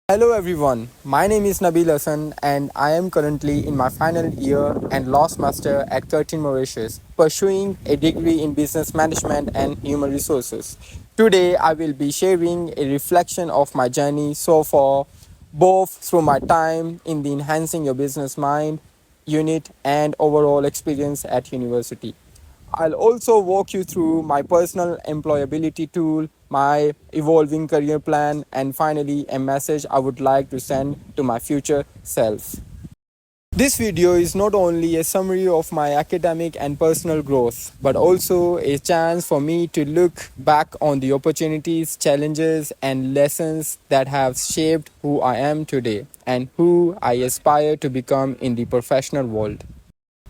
Hello everyone, my name is Nabeel Hassan and I am currently in my final year and last master at Curtin Mauritius, pursuing a degree in business management and human resources. Today I will be sharing a reflection of my journey so far, both through my time in the Enhancing Your Business Mind unit and overall experience at university. I'll also walk you through my personal employability tool, my evolving career plan, and finally, a message I would like to send to my future self. This video is not only a summary of my academic and personal growth, but also a chance for me to look back on the opportunities, challenges, and lessons that have shaped who I am today and who I aspire to become in the professional world.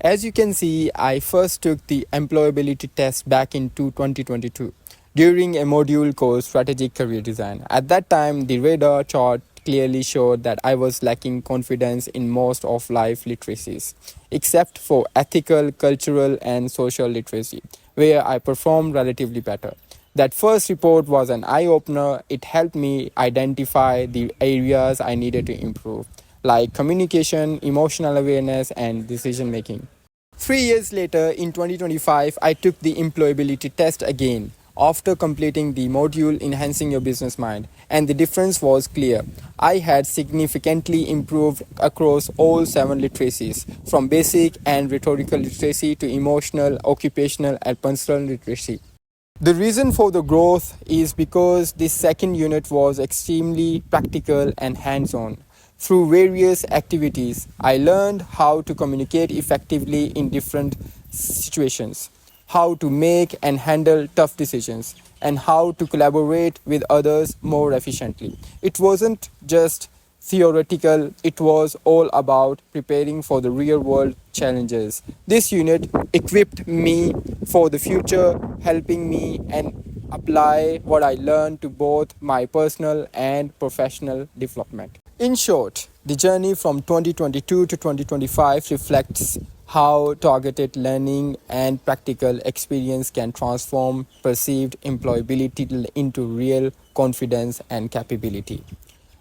As you can see, I first took the employability test back in 2022 during a module called Strategic Career Design. At that time, the radar chart clearly showed that I was lacking confidence in most of life literacies, except for ethical, cultural, and social literacy, where I performed relatively better. That first report was an eye opener. It helped me identify the areas I needed to improve, like communication, emotional awareness, and decision making. 3 years later, in 2025, I took the employability test again after completing the module Enhancing Your Business Mind, and the difference was clear. I had significantly improved across all seven literacies, from basic and rhetorical literacy to emotional, occupational, and personal literacy. The reason for the growth is because this second unit was extremely practical and hands on. Through various activities, I learned how to communicate effectively in different situations, how to make and handle tough decisions, and how to collaborate with others more efficiently. It wasn't just theoretical, it was all about preparing for the real world challenges. This unit equipped me for the future, helping me and apply what I learned to both my personal and professional development. In short, the journey from 2022 to 2025 reflects how targeted learning and practical experience can transform perceived employability into real confidence and capability.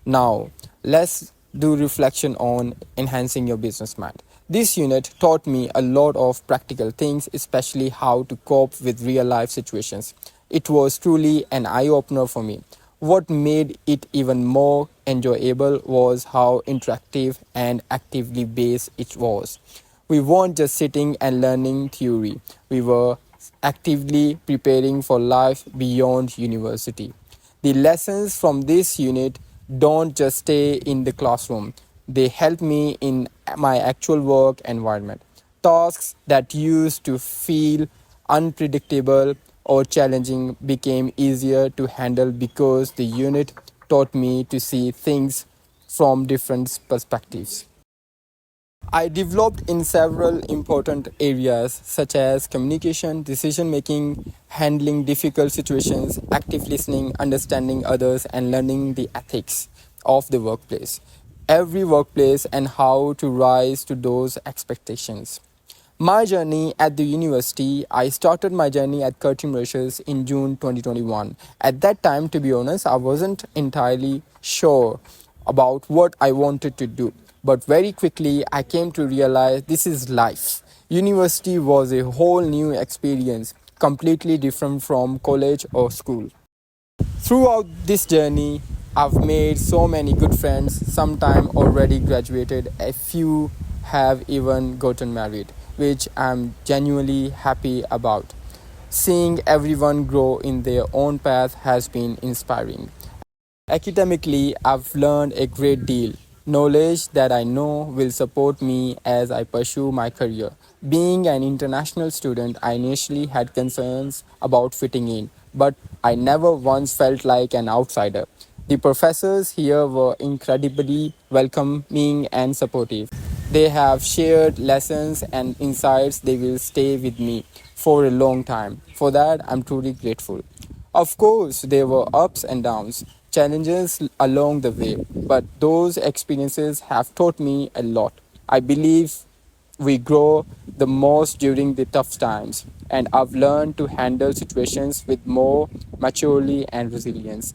Now, let's do reflection on enhancing your business mind. This unit taught me a lot of practical things, especially how to cope with real life situations. It was truly an eye opener for me. What made it even more enjoyable was how interactive and actively based it was. We weren't just sitting and learning theory, we were actively preparing for life beyond university. The lessons from this unit don't just stay in the classroom, they help me in my actual work environment. Tasks that used to feel unpredictable or challenging became easier to handle because the unit taught me to see things from different perspectives. I developed in several important areas such as communication, decision making, handling difficult situations, active listening, understanding others, and learning the ethics of the workplace. Every workplace and how to rise to those expectations. My journey at the university, I started my journey at Curtin Mauritius in June 2021. At that time, to be honest, I wasn't entirely sure about what I wanted to do. But very quickly, I came to realize this is life. University was a whole new experience, completely different from college or school. Throughout this journey, I've made so many good friends, some already graduated, a few have even gotten married, which I'm genuinely happy about. Seeing everyone grow in their own path has been inspiring. Academically, I've learned a great deal. Knowledge that I know will support me as I pursue my career. Being an international student, I initially had concerns about fitting in, but I never once felt like an outsider. The professors here were incredibly welcoming and supportive. They have shared lessons and insights they will stay with me for a long time. For that, I'm truly grateful. Of course, there were ups and downs, challenges along the way, but those experiences have taught me a lot. I believe we grow the most during the tough times, and I've learned to handle situations with more maturity and resilience.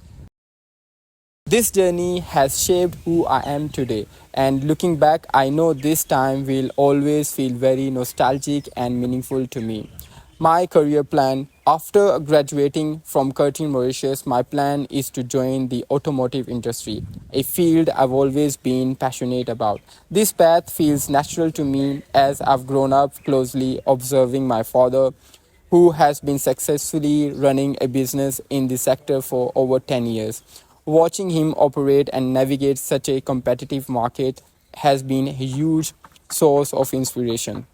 This journey has shaped who I am today, and looking back, I know this time will always feel very nostalgic and meaningful to me. My career plan after graduating from Curtin Mauritius, my plan is to join the automotive industry, a field I've always been passionate about. This path feels natural to me as I've grown up closely observing my father, who has been successfully running a business in the sector for over 10 years. Watching him operate and navigate such a competitive market has been a huge source of inspiration.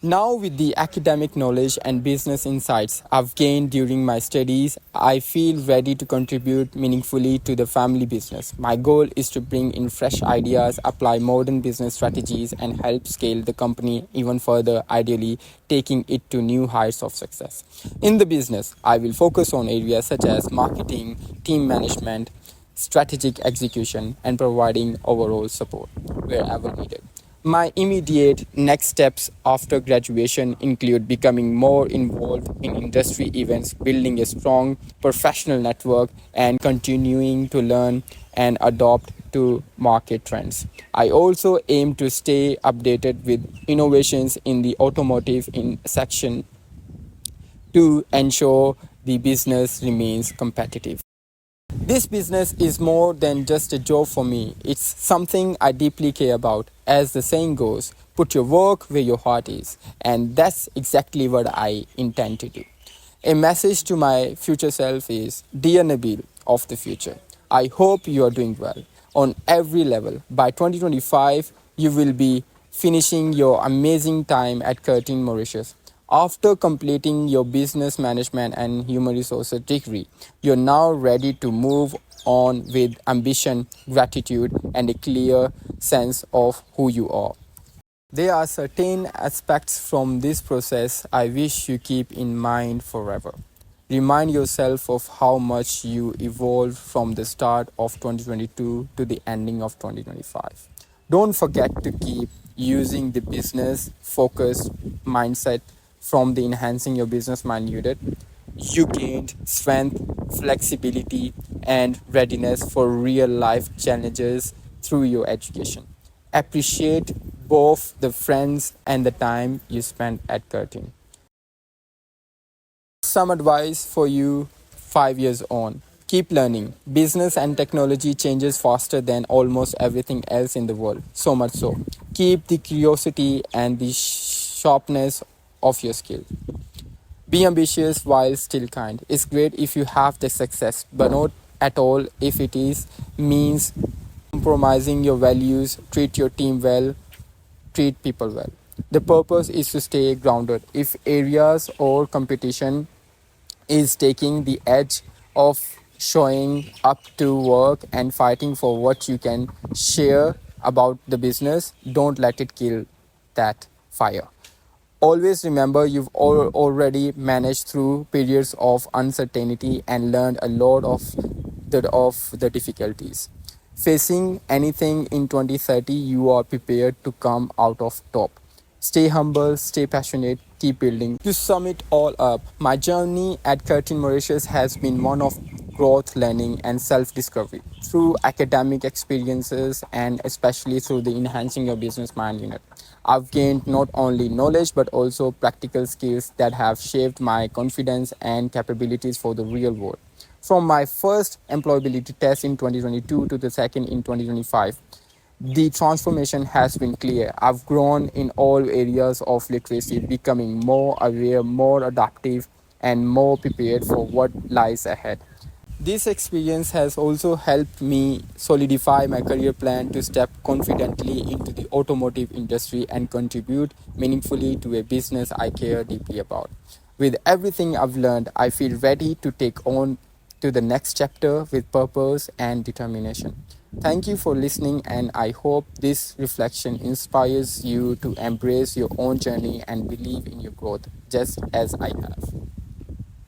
Now, with the academic knowledge and business insights I've gained during my studies, I feel ready to contribute meaningfully to the family business. My goal is to bring in fresh ideas, apply modern business strategies, and help scale the company even further, ideally, taking it to new heights of success. In the business, I will focus on areas such as marketing, team management, strategic execution, and providing overall support wherever needed. My immediate next steps after graduation include becoming more involved in industry events, building a strong professional network, and continuing to learn and adopt to market trends. I also aim to stay updated with innovations in the automotive in section to ensure the business remains competitive. This business is more than just a job for me. It's something I deeply care about. As the saying goes, put your work where your heart is. And that's exactly what I intend to do. A message to my future self is, Dear Nabeel of the future, I hope you are doing well on every level. By 2025, you will be finishing your amazing time at Curtin Mauritius. After completing your business management and human resources degree, you're now ready to move on with ambition, gratitude, and a clear sense of who you are. There are certain aspects from this process I wish you keep in mind forever. Remind yourself of how much you evolved from the start of 2022 to the ending of 2025. Don't forget to keep using the business focused mindset from the enhancing your business mind unit. You gained strength, flexibility, and readiness for real life challenges through your education. Appreciate both the friends and the time you spent at Curtin. Some advice for you 5 years on. Keep learning. Business and technology changes faster than almost everything else in the world. So much so. Keep the curiosity and the sharpness of your skill. Be ambitious while still kind. It's great if you have the success, but not at all if it is means compromising your values. Treat your team well, treat people well. The purpose is to stay grounded. If areas or competition is taking the edge of showing up to work and fighting for what you can share about the business, don't let it kill that fire. Always remember you've already managed through periods of uncertainty and learned a lot of the difficulties. Facing anything in 2030, you are prepared to come out of top. Stay humble, stay passionate, keep building. To sum it all up, my journey at Curtin Mauritius has been one of growth, learning, and self discovery through academic experiences and especially through the enhancing your business mind unit. I've gained not only knowledge but also practical skills that have shaped my confidence and capabilities for the real world. From my first employability test in 2022 to the second in 2025, the transformation has been clear. I've grown in all areas of literacy, becoming more aware, more adaptive, and more prepared for what lies ahead. This experience has also helped me solidify my career plan to step confidently into the automotive industry and contribute meaningfully to a business I care deeply about. With everything I've learned, I feel ready to take on to the next chapter with purpose and determination. Thank you for listening, and I hope this reflection inspires you to embrace your own journey and believe in your growth just as I have.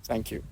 Thank you.